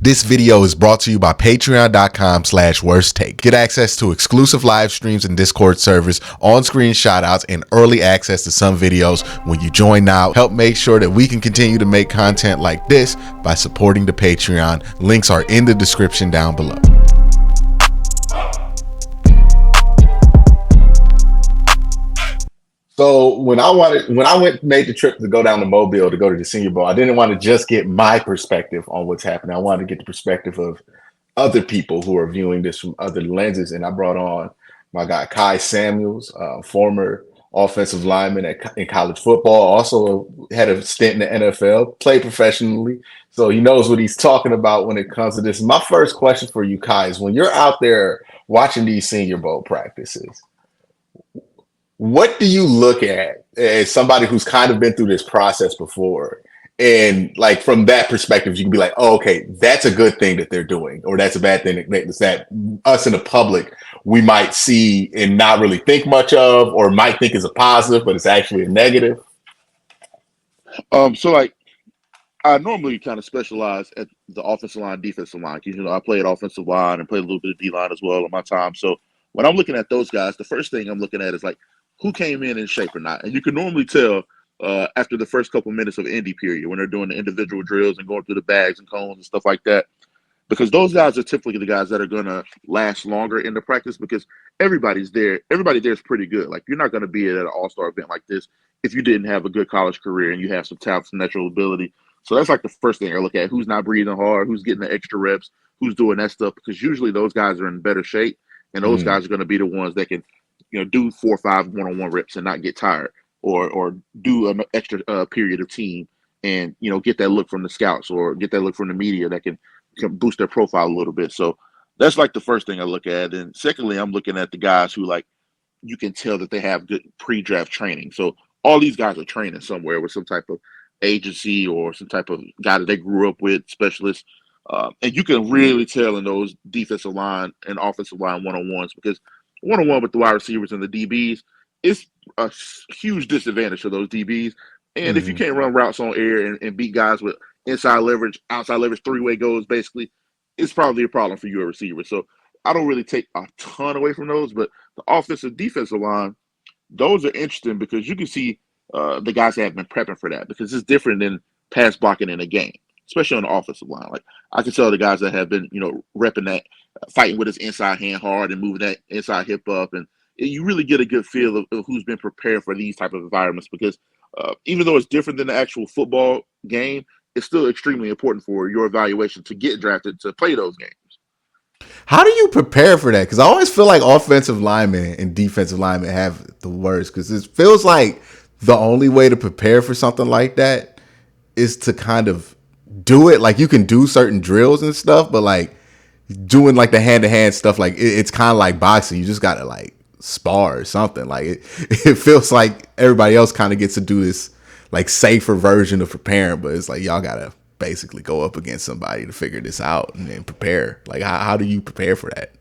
This video is brought to you by patreon.com/worsttake. Get access to exclusive live streams and Discord servers, on-screen shoutouts, and early access to some videos when you join now. Help make sure that we can continue to make content like this by supporting the Patreon. Links are in the description down below. So when I made the trip to go down to Mobile to go to the Senior Bowl, I didn't want to just get my perspective on what's happening. I wanted to get the perspective of other people who are viewing this from other lenses. And I brought on my guy, Kai Samuels, former offensive lineman in college football, also had a stint in the NFL, played professionally. So he knows what he's talking about when it comes to this. My first question for you, Kai, is when you're out there watching these Senior Bowl practices, what do you look at as somebody who's kind of been through this process before? And like from that perspective, you can be like, oh, okay, that's a good thing that they're doing, or that's a bad thing that us in the public, we might see and not really think much of, or might think is a positive, but it's actually a negative. So like I normally kind of specialize at the offensive line, defensive line. You know, I played offensive line and played a little bit of D line as well in my time. So when I'm looking at those guys, the first thing I'm looking at is like, who came in shape or not. And you can normally tell after the first couple minutes of indie period when they're doing the individual drills and going through the bags and cones and stuff like that, because those guys are typically the guys that are going to last longer in the practice because everybody there is pretty good. Like you're not going to be at an all-star event like this if you didn't have a good college career and you have some talent, some natural ability. So that's like the first thing I look at, who's not breathing hard, who's getting the extra reps, who's doing that stuff, because usually those guys are in better shape and those guys are going to be the ones that can, you know, do 4 or 5 one-on-one reps and not get tired, or do an extra period of team and, you know, get that look from the scouts or get that look from the media that can boost their profile a little bit. So that's like the first thing I look at. And secondly, I'm looking at the guys who, like, you can tell that they have good pre-draft training. So all these guys are training somewhere with some type of agency or some type of guy that they grew up with, specialist. And you can really tell in those defensive line and offensive line one-on-ones, because one-on-one with the wide receivers and the DBs is a huge disadvantage for those DBs. And if you can't run routes on air and beat guys with inside leverage, outside leverage, three-way goes, basically, it's probably a problem for you, a receiver. So I don't really take a ton away from those, but the offensive defensive line, those are interesting because you can see the guys that have been prepping for that, because it's different than pass blocking in a game, especially on the offensive line. Like I can tell the guys that have been, you know, repping that, fighting with his inside hand hard and moving that inside hip up, and you really get a good feel of who's been prepared for these type of environments, because even though it's different than the actual football game, it's still extremely important for your evaluation to get drafted to play those games. How do you prepare for that? Because I always feel like offensive linemen and defensive linemen have the worst, because it feels like the only way to prepare for something like that is to kind of do it. Like you can do certain drills and stuff, but like doing like the hand-to-hand stuff, like it's kind of like boxing. You just got to like spar or something. Like it feels like everybody else kind of gets to do this like safer version of preparing, but it's like y'all got to basically go up against somebody to figure this out and then prepare. Like how do you prepare for that?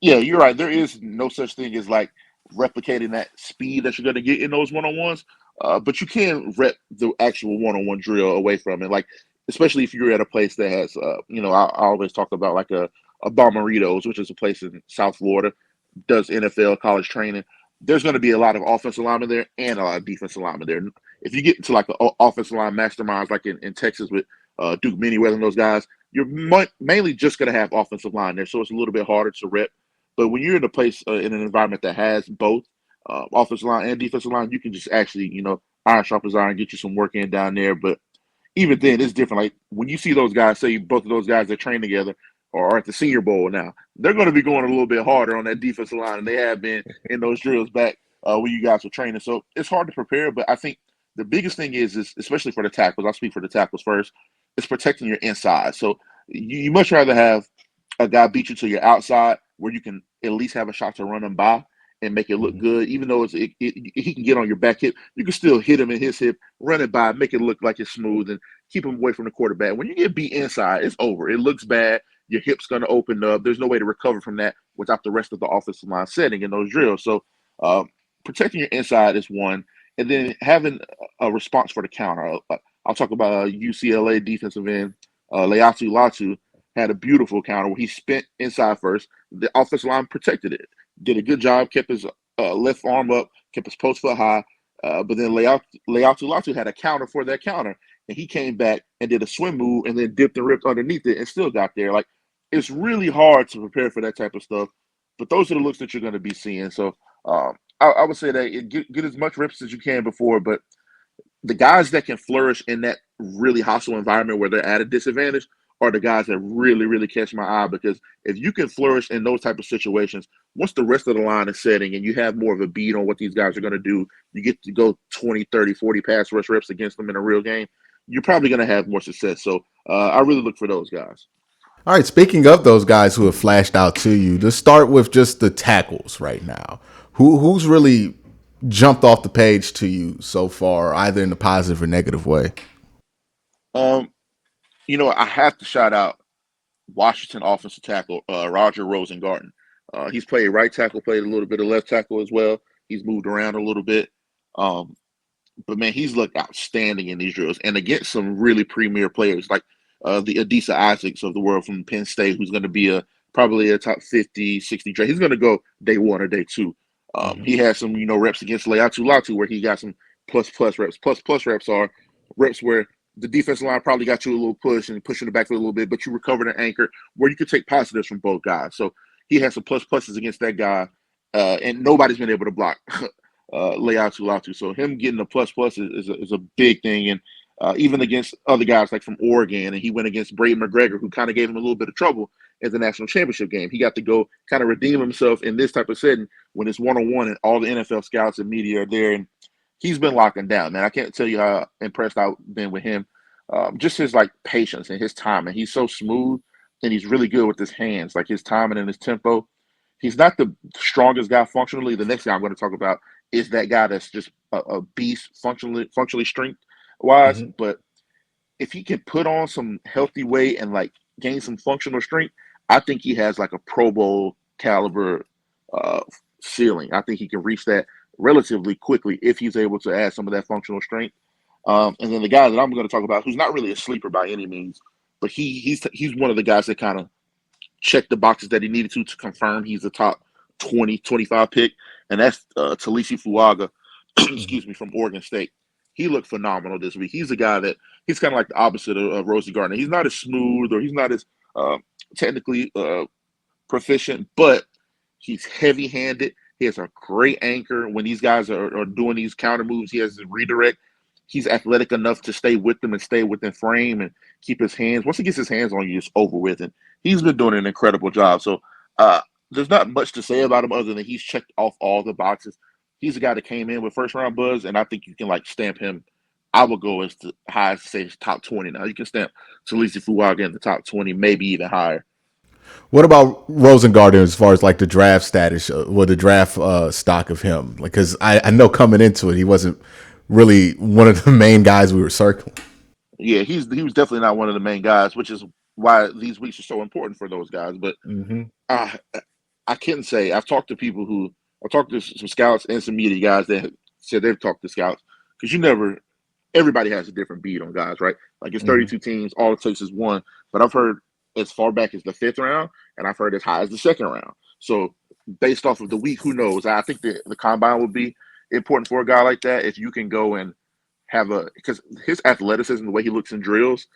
Yeah, you're right. There is no such thing as like replicating that speed that you're going to get in those one-on-ones. But you can rep the actual one-on-one drill away from it. Like, especially if you're at a place that has, you know, I always talk about like a Bomberitos, which is a place in South Florida, does NFL college training. There's going to be a lot of offensive linemen there and a lot of defensive linemen there. If you get into like the offensive line masterminds, like in Texas with Duke Manyweather and those guys, you're mainly just going to have offensive line there. So it's a little bit harder to rep. But when you're in a place, in an environment that has both offensive line and defensive line, you can just actually, you know, iron sharpens iron, get you some work in down there. But even then, it's different. Like when you see those guys, say both of those guys that train together or are at the Senior Bowl now, they're going to be going a little bit harder on that defensive line, and they have been in those drills back when you guys were training. So it's hard to prepare, but I think the biggest thing is especially for the tackles, I'll speak for the tackles first, is protecting your inside. So you much rather have a guy beat you to your outside where you can at least have a shot to run him by and make it look good. Even though he can get on your back hip, you can still hit him in his hip, run it by, make it look like it's smooth, and keep him away from the quarterback. When you get beat inside, it's over. It looks bad. Your hip's going to open up. There's no way to recover from that without the rest of the offensive line setting in those drills. So protecting your inside is one. And then having a response for the counter. I'll talk about UCLA defensive end, Leatu Latu. had a beautiful counter where he spent inside first. The offensive line protected it, did a good job, kept his left arm up, kept his post foot high. But then Leatu Latu had a counter for that counter, and he came back and did a swim move and then dipped and ripped underneath it and still got there. Like, it's really hard to prepare for that type of stuff, but those are the looks that you're going to be seeing. So I would say that get as much reps as you can before, but the guys that can flourish in that really hostile environment where they're at a disadvantage are the guys that really, really catch my eye, because if you can flourish in those type of situations, once the rest of the line is setting and you have more of a beat on what these guys are going to do, you get to go 20, 30, 40 pass rush reps against them in a real game, you're probably going to have more success. So I really look for those guys. All right, speaking of those guys who have flashed out to you, to start with just the tackles right now. Who's really jumped off the page to you so far, either in a positive or negative way? Um, I have to shout out Washington offensive tackle Roger Rosengarten. He's played right tackle, played a little bit of left tackle as well. He's moved around a little bit. Um, but man, he's looked outstanding in these drills and against some really premier players like the Adisa Isaacs of the world from Penn State, who's going to be probably a top 50, 60 draft. He's going to go day one or day two. Mm-hmm. He had some, reps against Leatu Latu where he got some plus reps. Plus reps are reps where the defensive line probably got you a little push and pushing the backfield a little bit, but you recovered an anchor where you could take positives from both guys. So he had some pluses against that guy, and nobody's been able to block Leatu Latu. So him getting a plus is a big thing. And even against other guys like from Oregon, and he went against Braden McGregor, who kind of gave him a little bit of trouble in the national championship game. He got to go kind of redeem himself in this type of setting when it's one-on-one and all the NFL scouts and media are there. And he's been locking down, man. I can't tell you how impressed I've been with him. Just his like patience and his timing. He's so smooth and he's really good with his hands, like his timing and his tempo. He's not the strongest guy functionally. The next guy I'm going to talk about is that guy that's just a beast functionally strength wise. Mm-hmm. But if he can put on some healthy weight and like gain some functional strength, I think he has like a Pro Bowl caliber uh, ceiling. I think he can reach that relatively quickly if he's able to add some of that functional strength. And then the guy that I'm going to talk about, who's not really a sleeper by any means, but he's one of the guys that kind of checked the boxes that he needed to confirm he's a top 20, 25 pick, and that's Talisi Fuaga, Mm-hmm. excuse me, from Oregon State. He looked phenomenal this week. He's a guy that he's kind of like the opposite of Rosie Gardner. He's not as smooth or he's not as uh, technically proficient, but he's heavy-handed. He has a great anchor when these guys are doing these counter moves. He has a redirect. He's athletic enough to stay with them and stay within frame and keep his hands. Once he gets his hands on you, it's over with. And he's been doing an incredible job. So there's not much to say about him other than he's checked off all the boxes. He's a guy that came in with first round buzz, and I think you can like stamp him. I would go as high as say his top 20 now. You can stamp Talisi Fuaga in the top 20, maybe even higher. What about Rosengarten as far as like the draft status or the draft stock of him? Like, because I know coming into it, he wasn't really one of the main guys we were circling. Yeah, he was definitely not one of the main guys, which is why these weeks are so important for those guys. But Mm-hmm. uh, I can say I've talked to some scouts and some media guys that said they've talked to scouts, because everybody has a different beat on guys, right? Like it's Mm-hmm. 32 teams, all it takes is one. But I've heard as far back as the fifth round, and I've heard as high as the second round. So based off of the week, who knows? I think the combine would be important for a guy like that if you can go and because his athleticism, the way he looks in drills,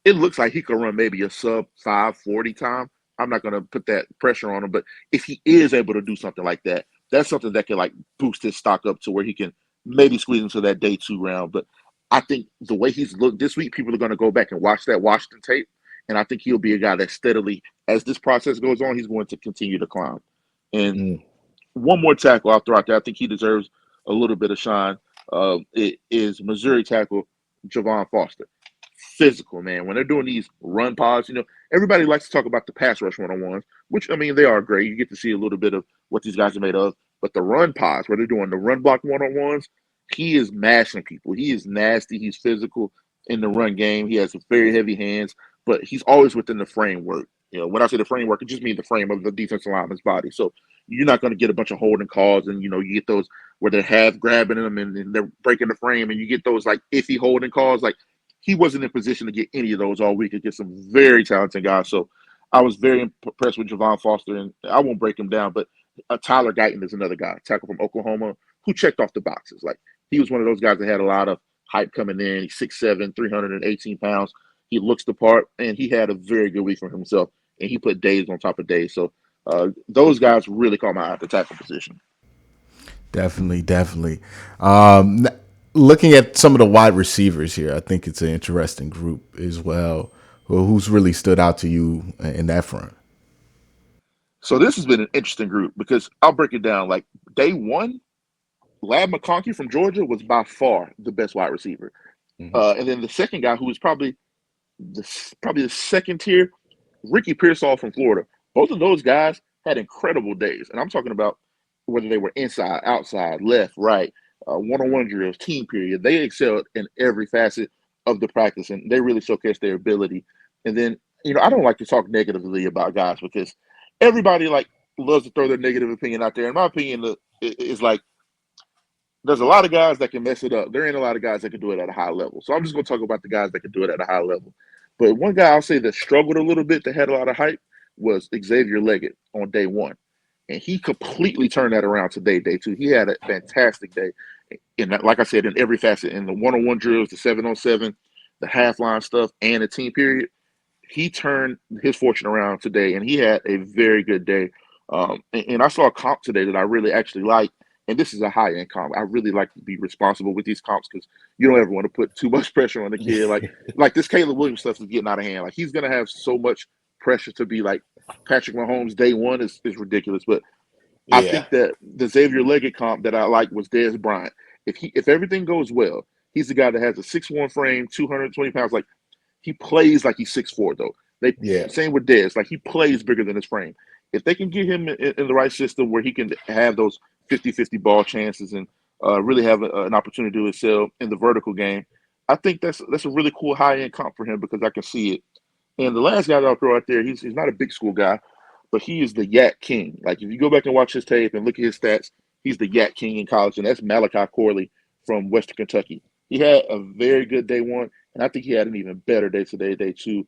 it looks like he could run maybe a sub 540 time. I'm not going to put that pressure on him, but if he is able to do something like that, that's something that can like boost his stock up to where he can maybe squeeze into that day two round. But I think the way he's looked this week, people are going to go back and watch that Washington tape, and I think he'll be a guy that steadily, as this process goes on, he's going to continue to climb. And Mm. one more tackle I'll throw out there. I think he deserves a little bit of shine. It is Missouri tackle Javon Foster. Physical, man. When they're doing these run pods, everybody likes to talk about the pass rush one-on-ones, which, I mean, they are great. You get to see a little bit of what these guys are made of. But the run pods, where they're doing the run block one-on-ones, he is mashing people. He is nasty. He's physical in the run game. He has very heavy hands, but he's always within the framework. When I say the framework, it just means the frame of the defensive lineman's body. So you're not going to get a bunch of holding calls, and you get those where they're half grabbing them and they're breaking the frame, and you get those like iffy holding calls. Like he wasn't in position to get any of those all week against some very talented guys. So I was very impressed with Javon Foster, and I won't break him down, but Tyler Guyton is another guy, tackle from Oklahoma, who checked off the boxes. Like he was one of those guys that had a lot of hype coming in. He's 6'7", 318 pounds. He looks the part, and he had a very good week for himself, and he put days on top of days. So those guys really caught my eye at the tackle position. Definitely, definitely. Um, Looking at some of the wide receivers here, I think it's an interesting group as well. Who's really stood out to you in that front? So this has been an interesting group because I'll break it down. Like day one, Lab McConkey from Georgia was by far the best wide receiver. Mm-hmm. And then the second guy, who was probably the second tier, Ricky Pearsall from Florida. Both of those guys had incredible days, and I'm talking about whether they were inside, outside, left, right, one-on-one drills, team period. They excelled in every facet of the practice, and they really showcased their ability. And then, I don't like to talk negatively about guys because everybody like loves to throw their negative opinion out there. In my opinion, is like there's a lot of guys that can mess it up. There ain't a lot of guys that can do it at a high level. So I'm just going to talk about the guys that can do it at a high level. But one guy I'll say that struggled a little bit, that had a lot of hype, was Xavier Leggett on day one. And he completely turned that around today, day two. He had a fantastic day. Like I said, in every facet, in the one-on-one drills, the 7-on-7, the half-line stuff, and the team period, he turned his fortune around today, and he had a very good day. And I saw a comp today that I really actually like, and this is a high end comp. I really like to be responsible with these comps because you don't ever want to put too much pressure on the kid. Like this Caleb Williams stuff is getting out of hand. Like he's gonna have so much pressure to be like Patrick Mahomes day one is ridiculous. But I Yeah, think that the Xavier Leggett comp that I like was Dez Bryant. If everything goes well, he's the guy that has a 6'1" frame, 220 pounds. Like he plays like he's 6'4", though. They yeah, same with Dez. Like he plays bigger than his frame. If they can get him in the right system where he can have those 50-50 ball chances and really have an opportunity to excel in the vertical game, I think that's a really cool high end comp for him because I can see it. And the last guy that I'll throw out there, he's not a big school guy, but he is the Yak King. Like if you go back and watch his tape and look at his stats, he's the Yak King in college, and that's Malachi Corley from Western Kentucky. He had a very good day one, and I think he had an even better day today, day two.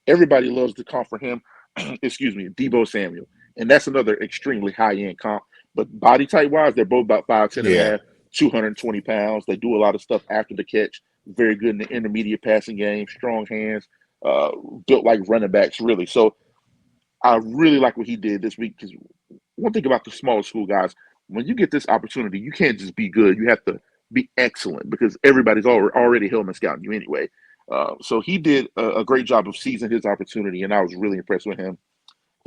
Everybody loves to comp for him. Excuse me, Debo Samuel, and that's another extremely high end comp. But body type wise, they're both about 5'10" and a yeah. half, 220 pounds. They do a lot of stuff after the catch. Very good in the intermediate passing game, strong hands, uh, built like running backs, really. So I really like what he did this week because one thing about the smaller school guys, when you get this opportunity, you can't just be good. You have to be excellent because everybody's already helmet scouting you anyway. So he did a great job of seizing his opportunity, and I was really impressed with him.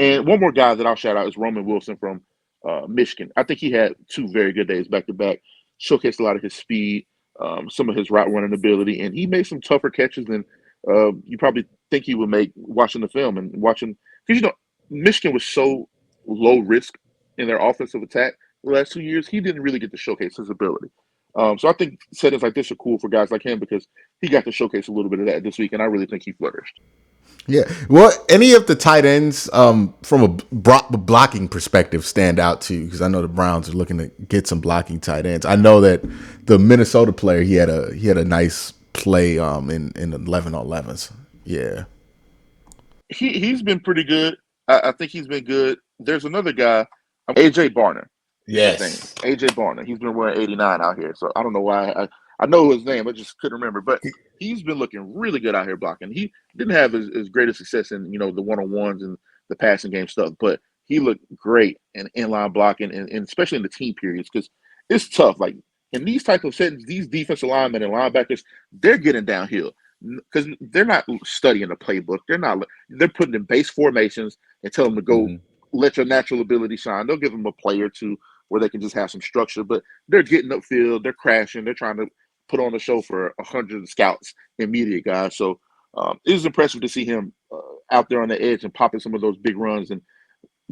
And one more guy that I'll shout out is Roman Wilson from Michigan. I think he had two very good days back to back, showcased a lot of his speed, some of his route running ability, and he made some tougher catches than you probably think he would make watching the film and watching. Because, Michigan was so low risk in their offensive attack the last 2 years, he didn't really get to showcase his ability. So I think settings like this are cool for guys like him because he got to showcase a little bit of that this week, and I really think he flourished. Yeah. Well, any of the tight ends from a blocking perspective stand out to you? Because I know the Browns are looking to get some blocking tight ends. I know that the Minnesota player he had a nice play in 11 on 11s. Yeah. He's been pretty good. I think he's been good. There's another guy, AJ Barner is his name. Yes. AJ Barner. He's been wearing 89 out here, so I don't know why. I know his name, I just couldn't remember. But he's been looking really good out here blocking. He didn't have as great a success in the one on ones and the passing game stuff, but he looked great in inline blocking and especially in the team periods because it's tough. Like in these type of settings, these defensive linemen and linebackers, they're getting downhill because they're not studying the playbook. They're putting in base formations and tell them to go Mm-hmm. let your natural ability shine. They'll give them a play or two where they can just have some structure, but they're getting upfield, they're crashing, they're trying to put on a show for 100 scouts and media guys. So it was impressive to see him out there on the edge and popping some of those big runs and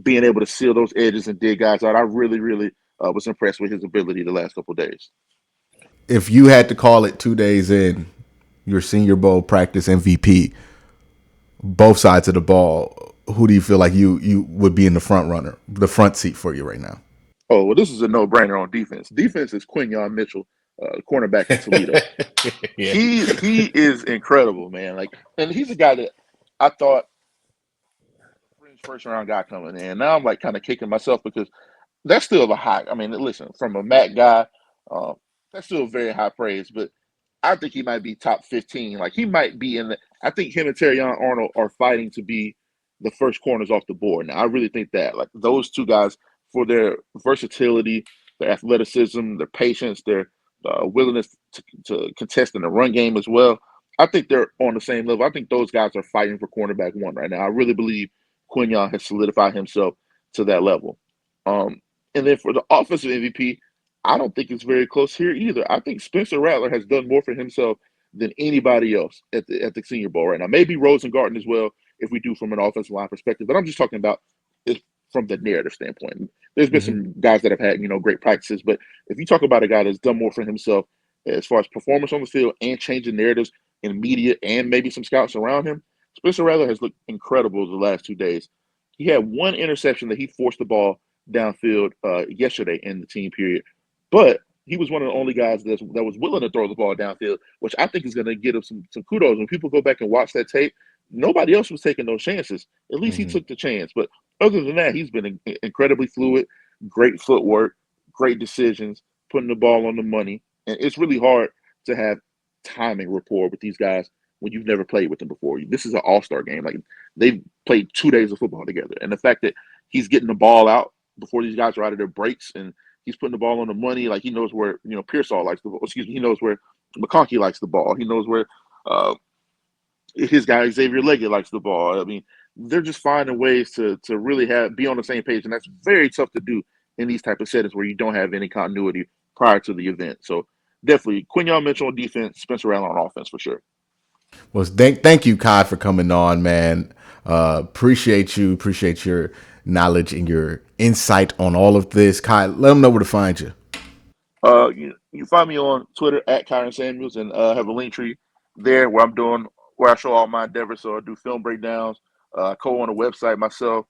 being able to seal those edges and dig guys out. I really, really was impressed with his ability the last couple of days. If you had to call it 2 days in, your Senior Bowl practice MVP, both sides of the ball, who do you feel like you would be in the front seat for you right now? Oh, well, this is a no-brainer on defense. Defense is Quinion Mitchell cornerback from Toledo. Yeah. He is incredible, man. Like, and he's a guy that I thought fringe first round guy coming in. Now I'm like kind of kicking myself because that's still a high. I mean, listen, from a Mac guy, um, that's still very high praise. But I think he might be top 15. Like he might be in the. I think him and Terrion Arnold are fighting to be the first corners off the board. Now I really think that like those two guys for their versatility, their athleticism, their patience, their willingness to contest in the run game as well. I think they're on the same level. I think those guys are fighting for cornerback one right now. I really believe Quinyon has solidified himself to that level. Um, and then for the offensive MVP, I don't think it's very close here either. I think Spencer Rattler has done more for himself than anybody else at the Senior Bowl right now. Maybe Rosengarten as well, if we do from an offensive line perspective. But I'm just talking about it from the narrative standpoint. There's been Hmm. some guys that have had great practices, but if you talk about a guy that's done more for himself as far as performance on the field and changing narratives in media and maybe some scouts around him, Spencer Rattler has looked incredible the last 2 days. He had one interception that he forced the ball downfield yesterday in the team period, but he was one of the only guys that was willing to throw the ball downfield, which I think is going to get him some kudos. When people go back and watch that tape, nobody else was taking those chances. At least he Hmm. took the chance. But other than that, he's been incredibly fluid, great footwork, great decisions, putting the ball on the money. And it's really hard to have timing rapport with these guys when you've never played with them before. This is an all-star game. Like they've played 2 days of football together. And the fact that he's getting the ball out before these guys are out of their breaks and he's putting the ball on the money, like he knows where, Pearsall likes the ball. Excuse me, he knows where McConkey likes the ball. He knows where uh, his guy Xavier Leggett likes the ball. I mean, they're just finding ways to really be on the same page, and that's very tough to do in these type of settings where you don't have any continuity prior to the event. So definitely Quinyon Mitchell on defense, Spencer Allen on offense for sure. Well, thank you, Kai, for coming on, man. Appreciate you. Appreciate your knowledge and your insight on all of this. Kai, let them know where to find you. You find me on Twitter at KYRON Samuels and have a link tree there where I show all my endeavors. So I do film breakdowns, co on a website myself.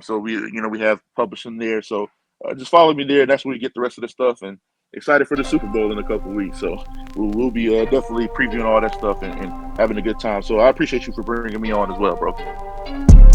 So we have publishing there. So just follow me there. That's where you get the rest of the stuff. And excited for the Super Bowl in a couple of weeks. So we'll be definitely previewing all that stuff and having a good time. So I appreciate you for bringing me on as well, bro.